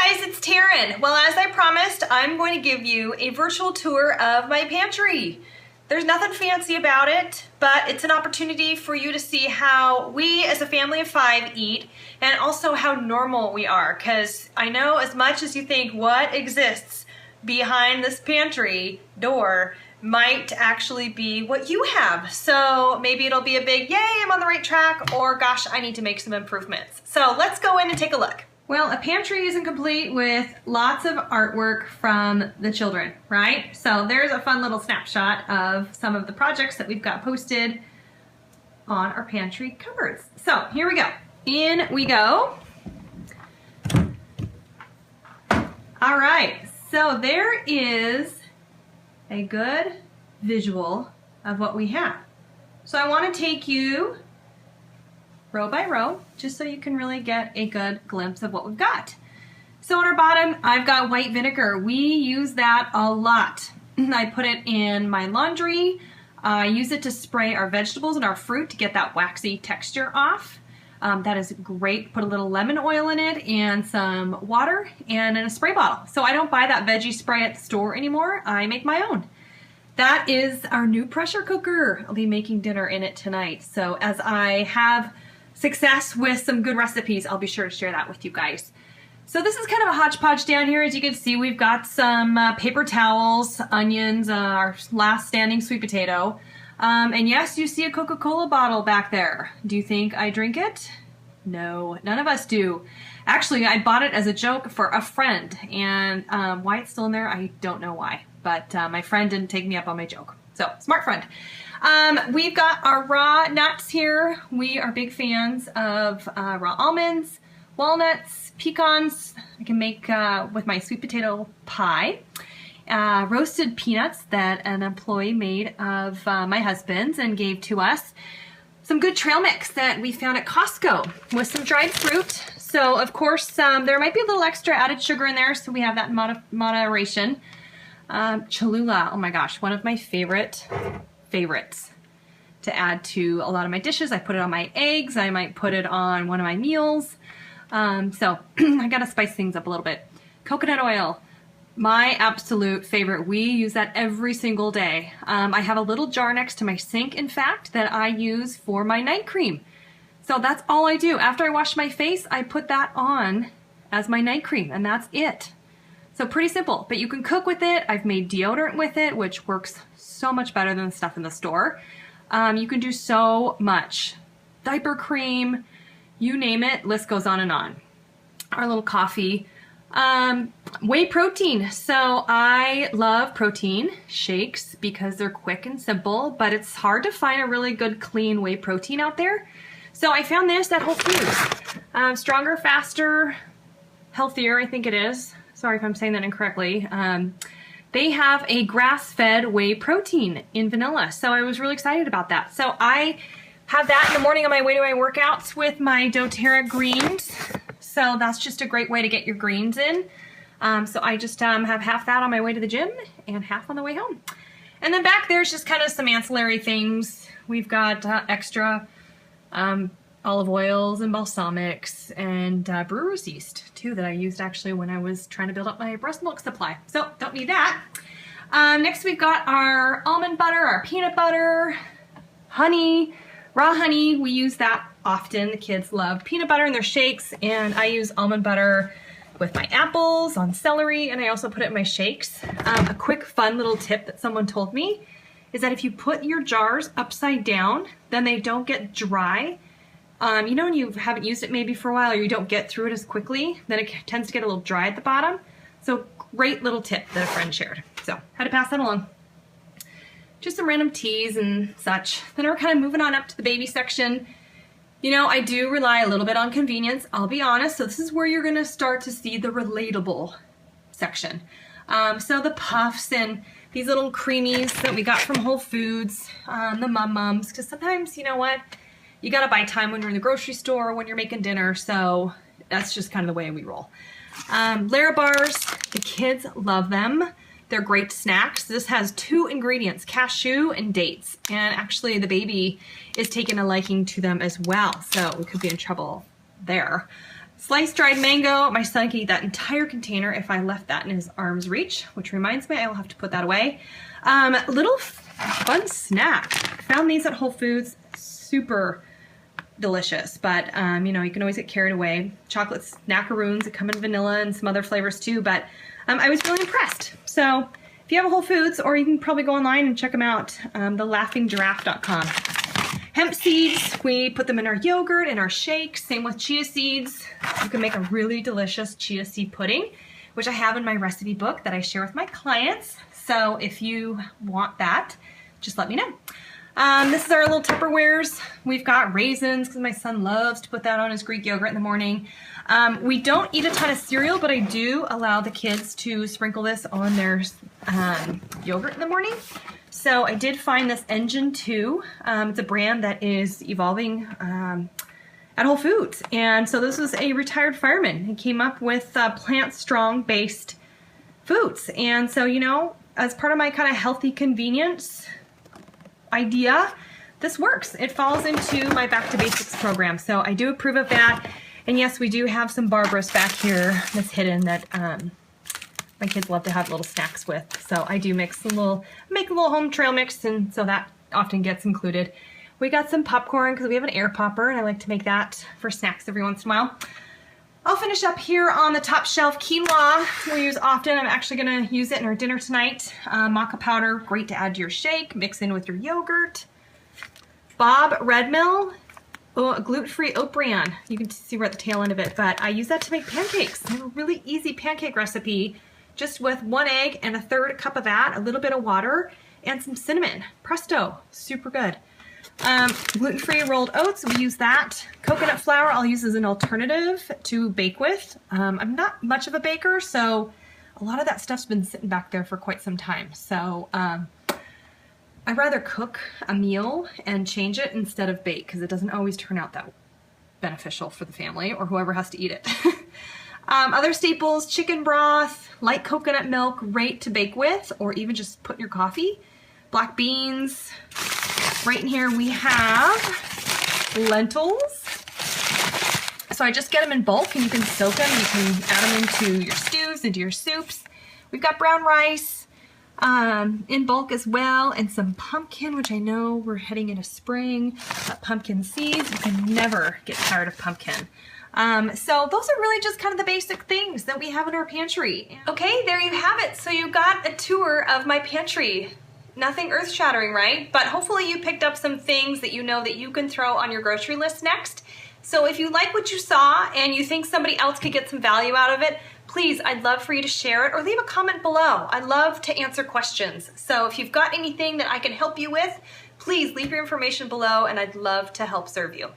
guys, it's Taryn. Well, as I promised, I'm going to give you a virtual tour of my pantry. There's nothing fancy about it, but it's an opportunity for you to see how we as a family of 5 eat and also how normal we are, because I know as much as you think what exists behind this pantry door might actually be what you have. So maybe it'll be a big, yay, I'm on the right track, or gosh, I need to make some improvements. So let's go in and take a look. Well, a pantry isn't complete with lots of artwork from the children, right? So there's a fun little snapshot of some of the projects that we've got posted on our pantry cupboards. So here we go. In we go. All right, so there is a good visual of what we have. So I want to take you row by row, just so you can really get a good glimpse of what we've got. So on our bottom, I've got white vinegar. We use that a lot. I put it in my laundry. I use it to spray our vegetables and our fruit to get that waxy texture off. That is great. Put a little lemon oil in it and some water and in a spray bottle. So I don't buy that veggie spray at the store anymore. I make my own. That is our new pressure cooker. I'll be making dinner in it tonight. So as I have success with some good recipes, I'll be sure to share that with you guys. So this is kind of a hodgepodge down here. As you can see, we've got some paper towels, onions, our last standing sweet potato. And yes, you see a Coca-Cola bottle back there. Do you think I drink it? No, none of us do. Actually, I bought it as a joke for a friend, and why it's still in there, I don't know why. But my friend didn't take me up on my joke. So, smart friend. We've got our raw nuts here. We are big fans of raw almonds, walnuts, pecans. I can make with my sweet potato pie. Roasted peanuts that an employee made of my husband's and gave to us. Some good trail mix that we found at Costco with some dried fruit. So, of course, there might be a little extra added sugar in there, so we have that in moderation. Cholula, oh my gosh, one of my favorites to add to a lot of my dishes. I put it on my eggs. I might put it on one of my meals. So I gotta spice things up a little bit. Coconut oil, my absolute favorite. We use that every single day. I have a little jar next to my sink, in fact, that I use for my night cream. So that's all I do. After I wash my face, I put that on as my night cream, and that's it. So pretty simple, but you can cook with it. I've made deodorant with it, which works so much better than the stuff in the store. You can do so much. Diaper cream, you name it, list goes on and on. Our little coffee. Whey protein. So I love protein shakes because they're quick and simple, but it's hard to find a really good clean whey protein out there. So I found this at Whole Foods. Stronger, faster, healthier, I think it is. Sorry if I'm saying that incorrectly. They have a grass-fed whey protein in vanilla, so I was really excited about that. So I have that in the morning on my way to my workouts with my doTERRA greens. So that's just a great way to get your greens in. So I just have half that on my way to the gym and half on the way home. And then back there's just kind of some ancillary things. We've got extra olive oils and balsamics and brewer's yeast too that I used actually when I was trying to build up my breast milk supply. So don't need that. Next we've got our almond butter, our peanut butter, honey, raw honey. We use that often. The kids love peanut butter in their shakes, and I use almond butter with my apples, on celery, and I also put it in my shakes. A quick fun little tip that someone told me is that if you put your jars upside down, then they don't get dry. You know when you haven't used it maybe for a while or you don't get through it as quickly, then it tends to get a little dry at the bottom. So great little tip that a friend shared. So had to pass that along. Just some random teas and such. Then we're kind of moving on up to the baby section. You know, I do rely a little bit on convenience, I'll be honest. So this is where you're gonna start to see the relatable section. So the puffs and these little creamies that we got from Whole Foods, the Mums, because sometimes, you know what? You gotta buy time when you're in the grocery store or when you're making dinner, so that's just kind of the way we roll. Larabar, the kids love them. They're great snacks. This has 2 ingredients, cashew and dates. And actually the baby is taking a liking to them as well, so we could be in trouble there. Sliced dried mango. My son can eat that entire container if I left that in his arm's reach, which reminds me I will have to put that away. Little fun snack. Found these at Whole Foods. Super delicious, but you know, you can always get carried away. Chocolate snackaroons that come in vanilla and some other flavors too, but I was really impressed. So if you have a Whole Foods, or you can probably go online and check them out, thelaughing.giraffe.com. Hemp seeds, we put them in our yogurt and our shakes. Same with chia seeds. You can make a really delicious chia seed pudding, which I have in my recipe book that I share with my clients. So if you want that, just let me know. This is our little Tupperwares. We've got raisins because my son loves to put that on his Greek yogurt in the morning. We don't eat a ton of cereal, but I do allow the kids to sprinkle this on their yogurt in the morning. So I did find this Engine 2. It's a brand that is evolving at Whole Foods. And so this was a retired fireman. He came up with plant strong based foods. And so, you know, as part of my kind of healthy convenience idea, this works. It falls into my Back-to-Basics program. So I do approve of that. And yes, we do have some Barbaras back here that's hidden that my kids love to have little snacks with. So I do make a little home trail mix, and so that often gets included. We got some popcorn because we have an air popper, and I like to make that for snacks every once in a while. I'll finish up here on the top shelf. Quinoa we use often. I'm actually going to use it in our dinner tonight. Maca powder, great to add to your shake. Mix in with your yogurt. Bob Red Mill, a gluten-free oat bran. You can see we're at the tail end of it, but I use that to make pancakes. I have a really easy pancake recipe, just with 1 egg and 1/3 cup of that, a little bit of water, and some cinnamon. Presto, super good. Gluten-free rolled oats, we use that. Coconut flour I'll use as an alternative to bake with. I'm not much of a baker, so a lot of that stuff's been sitting back there for quite some time. So I'd rather cook a meal and change it instead of bake, because it doesn't always turn out that beneficial for the family or whoever has to eat it. Other staples, chicken broth, light coconut milk, great to bake with, or even just put in your coffee. Black beans. Right in here we have lentils. So I just get them in bulk, and you can soak them. You can add them into your stews, into your soups. We've got brown rice in bulk as well, and some pumpkin, which I know we're heading into spring. Pumpkin seeds. You can never get tired of pumpkin. So those are really just kind of the basic things that we have in our pantry. Okay, there you have it. So you got a tour of my pantry. Nothing earth-shattering, right? But hopefully you picked up some things that you know that you can throw on your grocery list next. So if you like what you saw and you think somebody else could get some value out of it, please, I'd love for you to share it or leave a comment below. I love to answer questions. So if you've got anything that I can help you with, please leave your information below, and I'd love to help serve you.